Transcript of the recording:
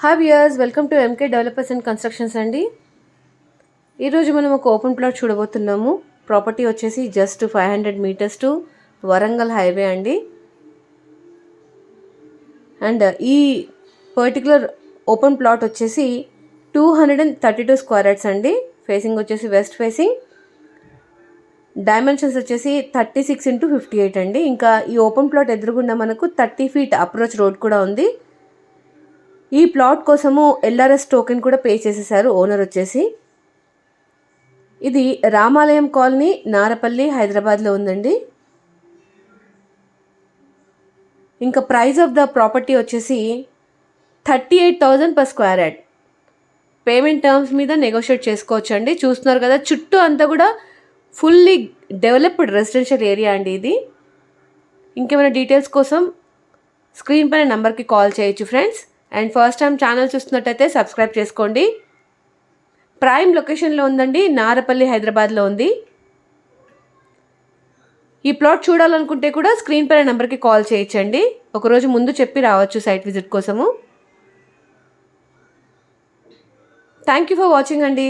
Hi viewers, welcome to M K developers and constructions అండి. ఈరోజు మనం ఒక ఓపెన్ ప్లాట్ చూడబోతున్నాము. ప్రాపర్టీ వచ్చేసి just 500 meters to Warangal highway అండి. అండ్ ఈ పర్టికులర్ ఓపెన్ ప్లాట్ వచ్చేసి 232 స్క్వేర్ యార్డ్స్ అండి. ఫేసింగ్ వచ్చేసి వెస్ట్ ఫేసింగ్. డైమెన్షన్స్ వచ్చేసి 36x58 అండి. ఇంకా ఈ ఓపెన్ ప్లాట్ ఎదురుగుండా మనకు 30 feet అప్రోచ్ రోడ్ కూడా ఉంది. ఈ ప్లాట్ కోసము ఎల్ఆర్ఎస్ టోకెన్ కూడా పే చేసేసారు ఓనర్ వచ్చేసి. ఇది రామాలయం కాలనీ, నారపల్లి, హైదరాబాద్లో ఉందండి. ఇంకా ప్రైస్ ఆఫ్ ద ప్రాపర్టీ వచ్చేసి 38,000 per square yard. Payment terms మీద నెగోషియేట్ చేసుకోవచ్చు అండి. చూస్తున్నారు కదా, చుట్టూ అంతా కూడా ఫుల్లీ డెవలప్డ్ రెసిడెన్షియల్ ఏరియా అండి ఇది. ఇంకేమైనా డీటెయిల్స్ కోసం స్క్రీన్ పైన నెంబర్కి కాల్ చేయొచ్చు friends. And first time channel చూస్తున్నట్టయితే సబ్స్క్రైబ్ చేసుకోండి. ప్రైమ్ లొకేషన్లో ఉందండి, నారపల్లి, హైదరాబాద్లో ఉంది. ఈ ప్లాట్ చూడాలనుకుంటే కూడా స్క్రీన్ పైన నెంబర్కి కాల్ చేయొచ్చండి. ఒకరోజు ముందు చెప్పి రావచ్చు సైట్ విజిట్ కోసము. థ్యాంక్ యూ ఫర్ వాచింగ్ అండి.